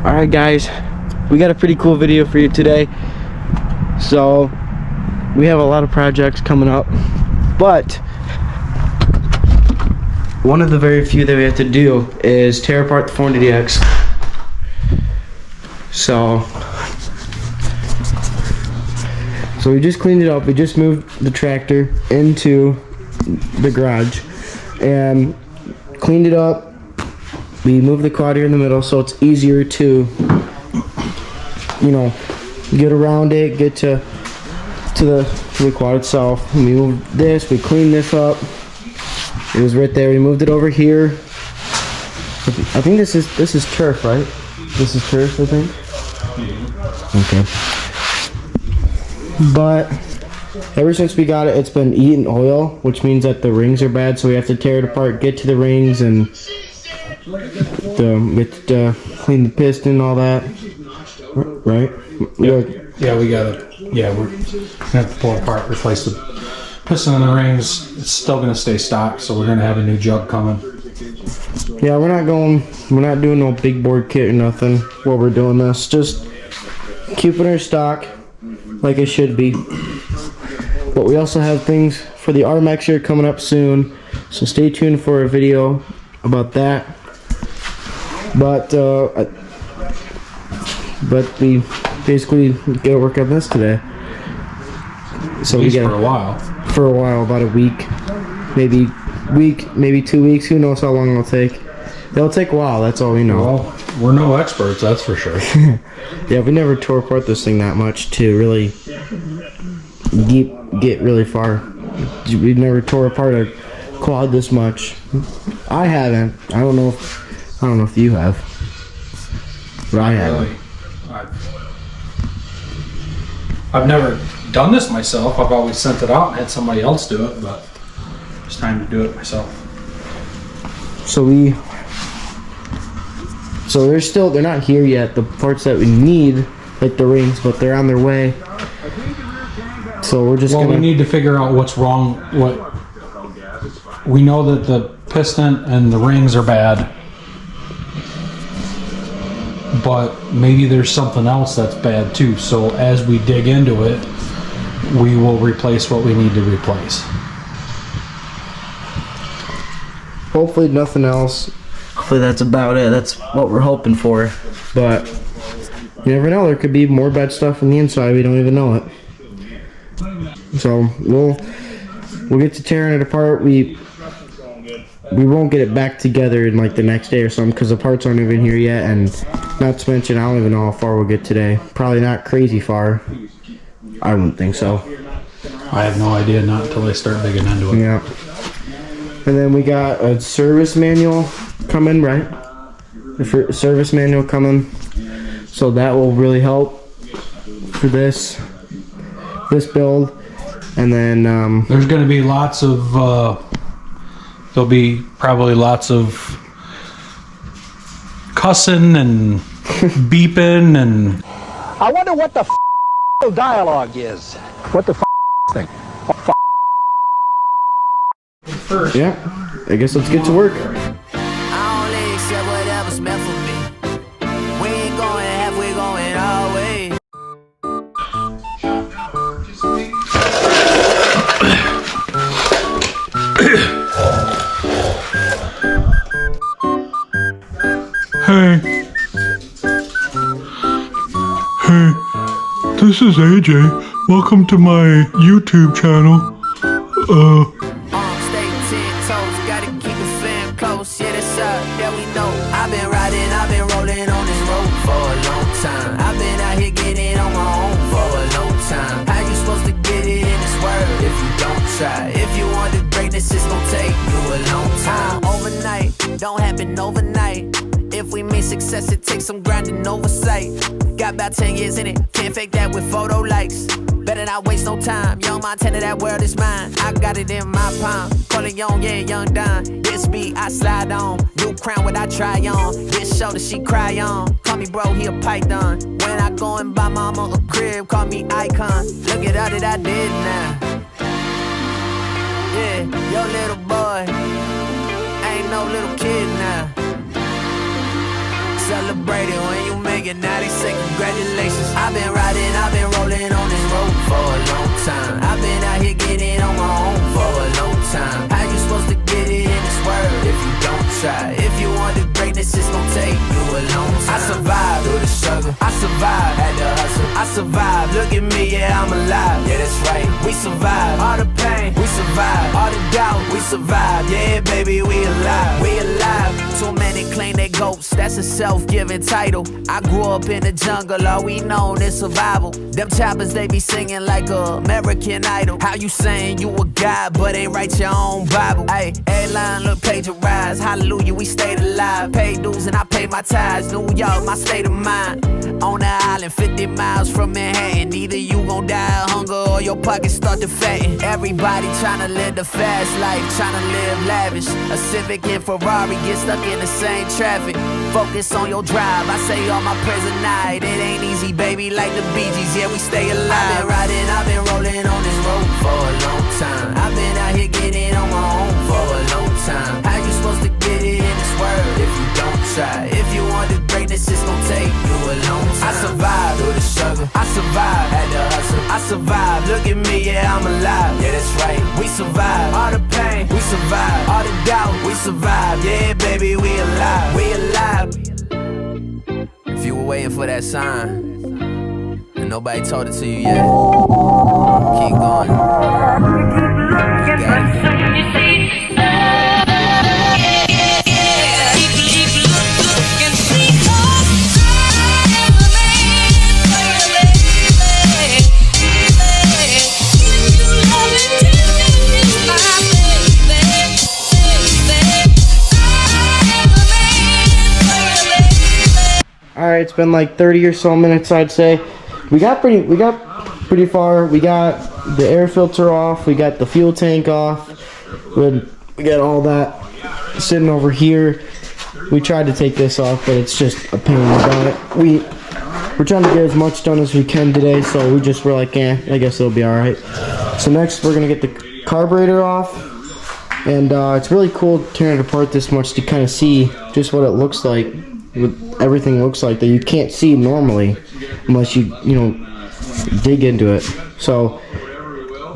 Alright guys, we got a pretty cool video for you today. So we have a lot of projects coming up, but one of the very few that we have to do is tear apart the 490X. So we just cleaned it up. We just moved the tractor into the garage and cleaned it up. We moved the quad here in the middle so it's easier to, you know, get around it, get to the quad itself. We moved this, we cleaned this up. It was right there. We moved it over here. I think this is turf, right? This is turf, I think. Okay. But ever since we got it, it's been eating oil, which means that the rings are bad. So we have to tear it apart, get to the rings, and clean the piston and all that. Right? Yeah, we gotta. Yeah, we're gonna have to pull apart, replace the piston and the rings. It's still gonna stay stock, so we're gonna have a new jug coming. Yeah, we're not doing no big board kit or nothing while we're doing this. Just keeping our stock like it should be. But we also have things for the RMX here coming up soon, so stay tuned for a video about that. But we basically get to work on this today. So we get for a while. For a while, about a week, maybe 2 weeks. Who knows how long it'll take? It'll take a while. That's all we know. Well, we're no experts, that's for sure. Yeah, we never tore apart this thing that much to really get really far. We never tore apart a quad this much. I haven't. I don't know if you have. But I haven't. Really, I've never done this myself. I've always sent it out and had somebody else do it, but it's time to do it myself. So they're not here yet, the parts that we need, like the rings, but they're on their way. So we're just we need to figure out what's wrong. We know that the piston and the rings are bad, but maybe there's something else that's bad too. So as we dig into it, we will replace what we need to replace. Hopefully nothing else. Hopefully that's about it. That's what we're hoping for. But you never know. There could be more bad stuff on the inside. We don't even know it. So we'll get to tearing it apart. We won't get it back together in like the next day or something because the parts aren't even here yet. And not to mention, I don't even know how far we'll get today. Probably not crazy far. I wouldn't think so. I have no idea, not until I start digging into it. Yeah. And then we got a service manual coming, right? The service manual coming. So that will really help for this build. And then there's going to be lots of there'll be probably lots of cussing and beeping and I wonder what the dialogue is. What the thing? first. yeah, I guess let's get to work. I only accept whatever's meant for me. We ain't going half, we going all way. Hey, this is AJ. Welcome to my YouTube channel. Stay 10 toes, gotta keep the fam close. Yeah, that's that we know. I've been riding, I've been rolling on this road for a long time. I've been out here getting on my own for a long time. How you supposed to get it in this world if you don't try? If you want the greatness, it's gonna take you a long time. Overnight, don't happen overnight. If we mean success, it takes some grinding oversight. Got about 10 years in it, can't fake that with photo likes. Better not waste no time. Young Montana, that world is mine. I got it in my palm. Calling young, yeah, young Don. This beat I slide on. New crown what I try on. This shoulder she cry on. Call me bro, he a python. When I go and buy mama a crib, call me icon. Look at all that I did now. Yeah, your little boy ain't no little kid now. celebrating when you make it. Now they say congratulations. I've been riding, I've been rolling on this road for a long time. I've been out here getting on my own for a long time. How you supposed to get it in this world if you don't try? If you want the greatness, it's gonna take you a long time. I survived through the struggle, I survived, had to hustle, I survived. Look at me, yeah, I'm alive. Yeah, that's right, we survived all the pain, we survived all the doubt, we survived. Yeah, baby, we alive, we alive. Too many claim they ghosts, that's a self-given title. I grew up in the jungle, all we know is survival. Them choppers, they be singing like a American Idol. How you saying you a god, but ain't write your own Bible? Ayy, airline look plagiarized, hallelujah, we stayed alive. Paid dues and I paid my tithes, New York, my state of mind. On the island, 50 miles from Manhattan. Either you gon' die of hunger or your pockets start to fatten. Everybody tryna live the fast life, tryna live lavish. A Civic and Ferrari get stuck in the same traffic. Focus on your drive, I say all my prayers at night. It ain't easy, baby, like the Bee Gees, yeah, we stay alive. I've been riding, I've been rolling on this road for a long time. I've been out here getting on my own for a long time. How you supposed to get it in this world if you don't try? If you want the greatness, it's gon' take you a long time. I survived through the struggle, I survived, had to hustle, I survived. Look at me, yeah, I'm alive. Yeah, that's right, we survived all the pain, we survived all the doubt, we survived. Yeah, baby, we alive, we alive. If you were waiting for that sign and nobody told it to you yet, keep going. You got it. Alright, it's been like 30 or so minutes, I'd say. We got pretty far. We got the air filter off, we got the fuel tank off, we got all that sitting over here. We tried to take this off, but it's just a pain about it. We're trying to get as much done as we can today, so we just were like, I guess it'll be alright. So next we're gonna get the carburetor off, and it's really cool tearing it apart this much to kind of see just what it looks like. What everything looks like that you can't see normally unless you dig into it. So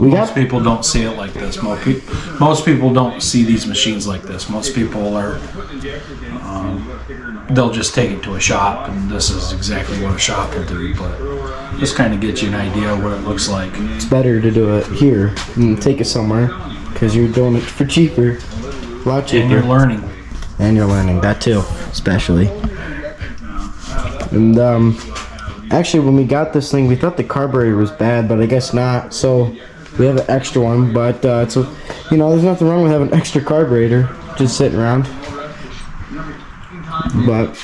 Most people don't see it like this. Most people don't see these machines like this. Most people are they'll just take it to a shop, and this is exactly what a shop will do. But just kind of get you an idea of what it looks like. It's better to do it here than take it somewhere because you're doing it for cheaper, a lot cheaper. And you're learning. And you're learning that too, especially. And actually, when we got this thing, we thought the carburetor was bad, but I guess not. So we have an extra one, but there's nothing wrong with having an extra carburetor just sitting around. But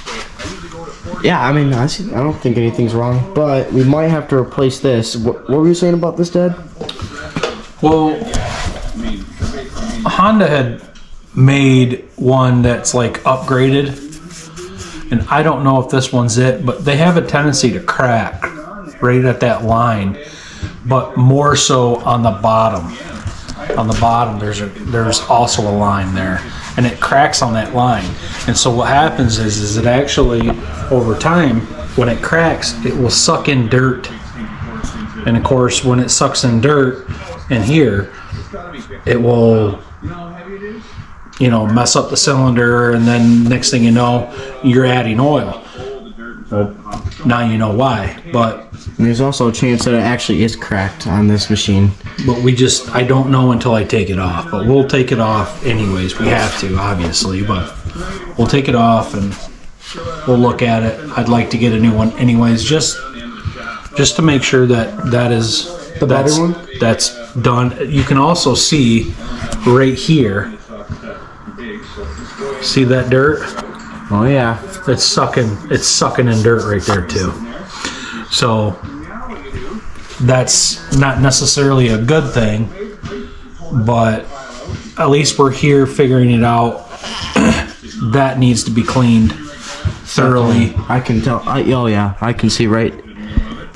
yeah, I mean, I don't think anything's wrong, but we might have to replace this. What were you saying about this, Dad? Well, Honda had made one that's like upgraded, and I don't know if this one's it, but they have a tendency to crack right at that line, but more so on the bottom. On the bottom, there's also a line there, and it cracks on that line. And so what happens is it actually, over time, when it cracks, it will suck in dirt. And of course, when it sucks in dirt in here, it will mess up the cylinder, and then next thing you know, you're adding oil. Well, now you know why. But there's also a chance that it actually is cracked on this machine. But I don't know until I take it off. But we'll take it off anyways. We have to, obviously. But we'll take it off and we'll look at it. I'd like to get a new one anyways, just to make sure that is the better one. That's done. You can also see right here. See that dirt? Oh yeah. It's sucking in dirt right there too. So that's not necessarily a good thing, but at least we're here figuring it out. That needs to be cleaned thoroughly. I can tell. Oh yeah, I can see right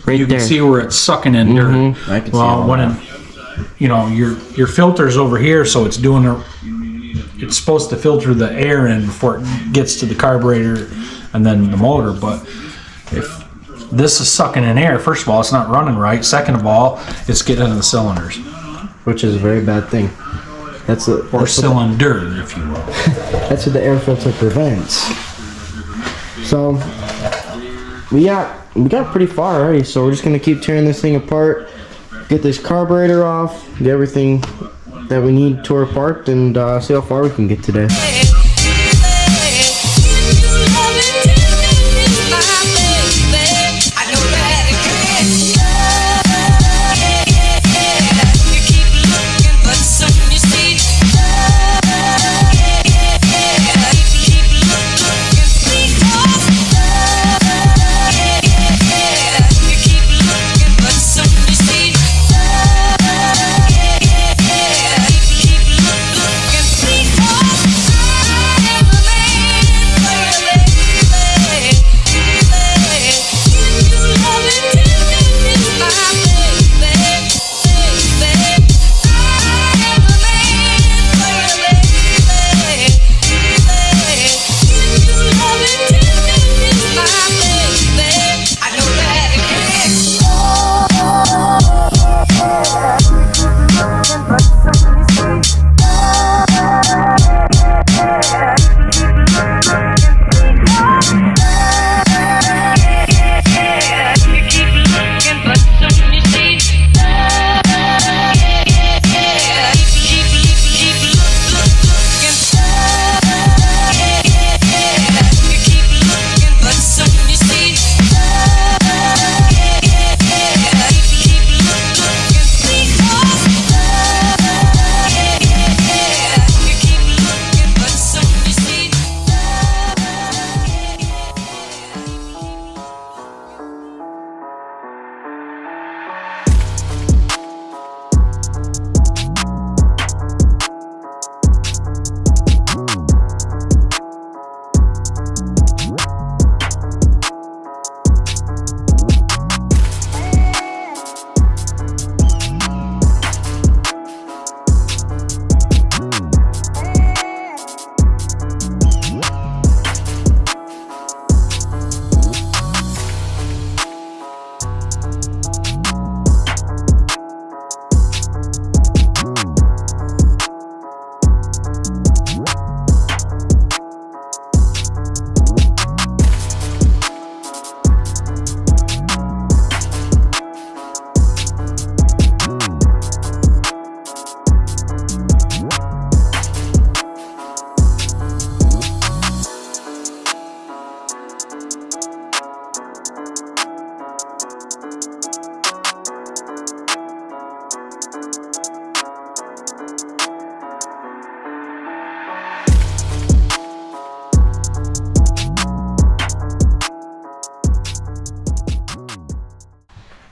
there. You can see where it's sucking in dirt. I can see all when your filter's over here, so it's doing it's supposed to filter the air in before it gets to the carburetor and then the motor. But if this is sucking in air, first of all, it's not running right. Second of all, it's getting into the cylinders. Which is a very bad thing. Or cylinder, if you will. That's what the air filter prevents. So we got pretty far already, so we're just gonna keep tearing this thing apart, get this carburetor off, get everything that we need tore apart, and see how far we can get today.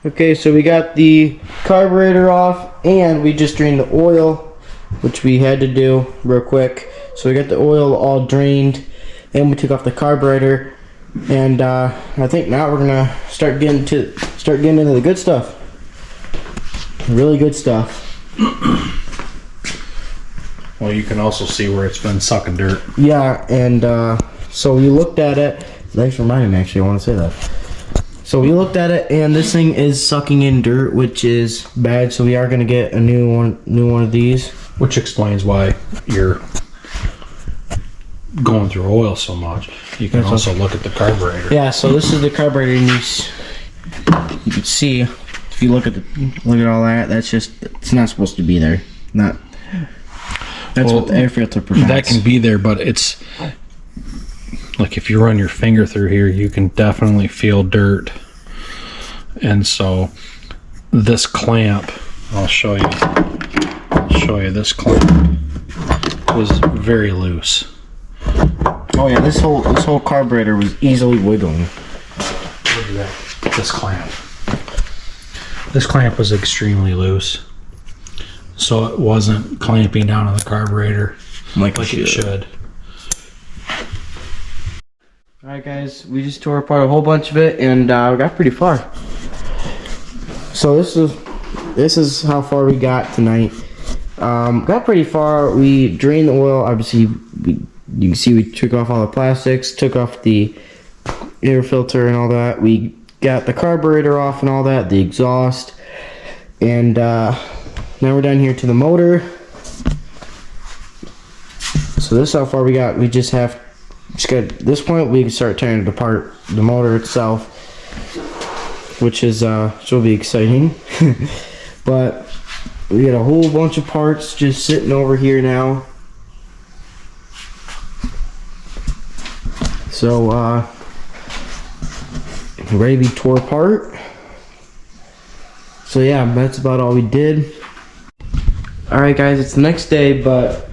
Okay, so we got the carburetor off, and we just drained the oil, which we had to do real quick. So we got the oil all drained, and we took off the carburetor, and I think now we're gonna start getting into the good stuff. Really good stuff. Well, you can also see where it's been sucking dirt. Yeah, and so we looked at it. Thanks for reminding me. Actually, I want to say that. So we looked at it, and this thing is sucking in dirt, which is bad. So we are gonna get a new one of these. Which explains why you're going through oil so much. You can also look at the carburetor. Yeah. So this is the carburetor, and you can see if you look at all that. That's just, it's not supposed to be there. That's what the air filter prevents. That can be there, but it's like if you run your finger through here, you can definitely feel dirt. And so this clamp, I'll show you. This clamp was very loose. Oh yeah, this whole carburetor was easily wiggling. Look at that. This clamp. This clamp was extremely loose, so it wasn't clamping down on the carburetor like it should. Alright guys, we just tore apart a whole bunch of it, and we got pretty far. So this is how far we got tonight. Got pretty far. We drained the oil. Obviously, you can see we took off all the plastics, took off the air filter and all that. We got the carburetor off and all that, the exhaust, and now we're down here to the motor. So this is how far we got. We just got at this point we can start tearing it apart, the motor itself, which is will be exciting. But we got a whole bunch of parts just sitting over here now. So ready to be tore apart. So yeah, that's about all we did. Alright guys, it's the next day, but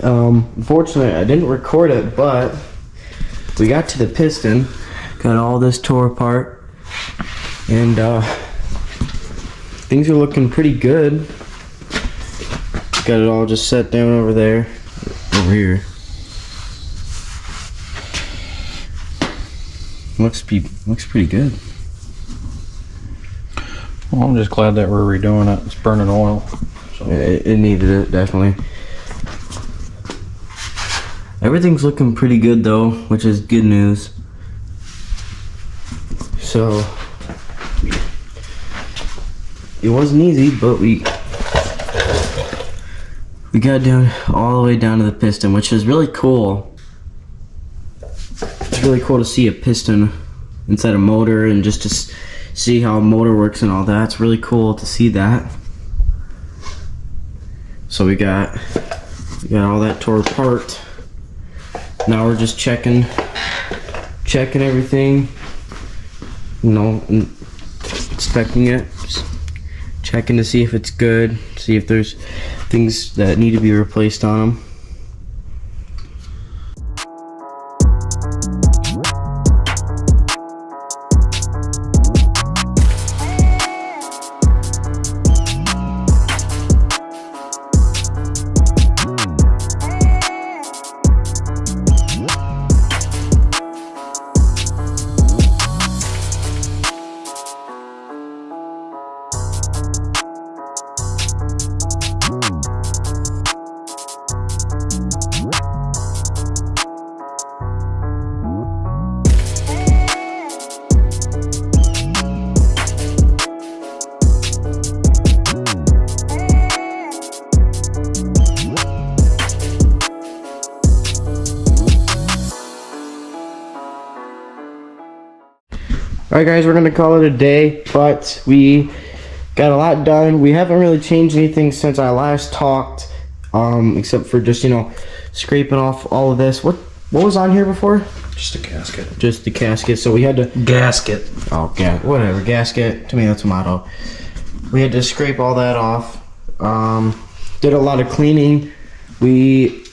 unfortunately I didn't record it, but we got to the piston, got all this tore apart, and things are looking pretty good. Got it all just set down over there, over here. Looks pretty good. Well, I'm just glad that we're redoing it. It's burning oil. So. It needed it, definitely. Everything's looking pretty good though, which is good news. So it wasn't easy, but we got down all the way down to the piston, which is really cool. It's really cool to see a piston inside a motor and just to see how a motor works and all that. It's really cool to see that. So we got all that tore apart. Now we're just checking everything, you know, inspecting it, just checking to see if it's good, see if there's things that need to be replaced on them. Alright guys, we're going to call it a day, but we got a lot done. We haven't really changed anything since I last talked, except for just, you know, scraping off all of this. What was on here before? Just a gasket. Just the casket, so we had to... Gasket. Oh, whatever, gasket, to me that's a motto. We had to scrape all that off. Did a lot of cleaning. We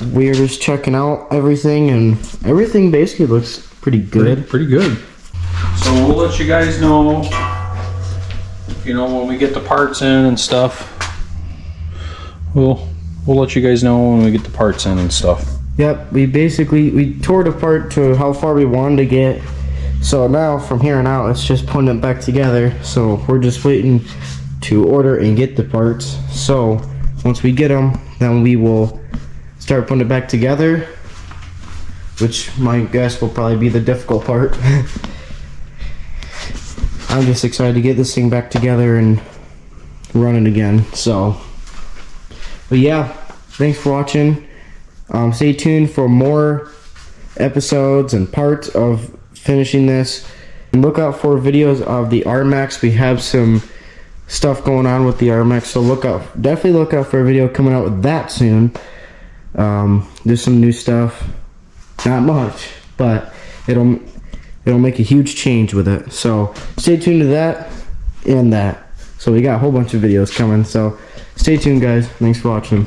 were just checking out everything, and everything basically looks pretty good. Pretty good. So we'll let you guys know, you know, when we get the parts in and stuff. We'll let you guys know when we get the parts in and stuff. Yep, we tore it apart to how far we wanted to get. So now from here on out, it's just putting it back together. So we're just waiting to order and get the parts. So once we get them, then we will start putting it back together, which my guess will probably be the difficult part. I'm just excited to get this thing back together and running again. So, but yeah, thanks for watching. Stay tuned for more episodes and parts of finishing this. And look out for videos of the R-Max. We have some stuff going on with the R-Max, so definitely look out for a video coming out with that soon. There's some new stuff, not much, but it'll make a huge change with it. So stay tuned to that and that. So we got a whole bunch of videos coming, so stay tuned guys. Thanks for watching.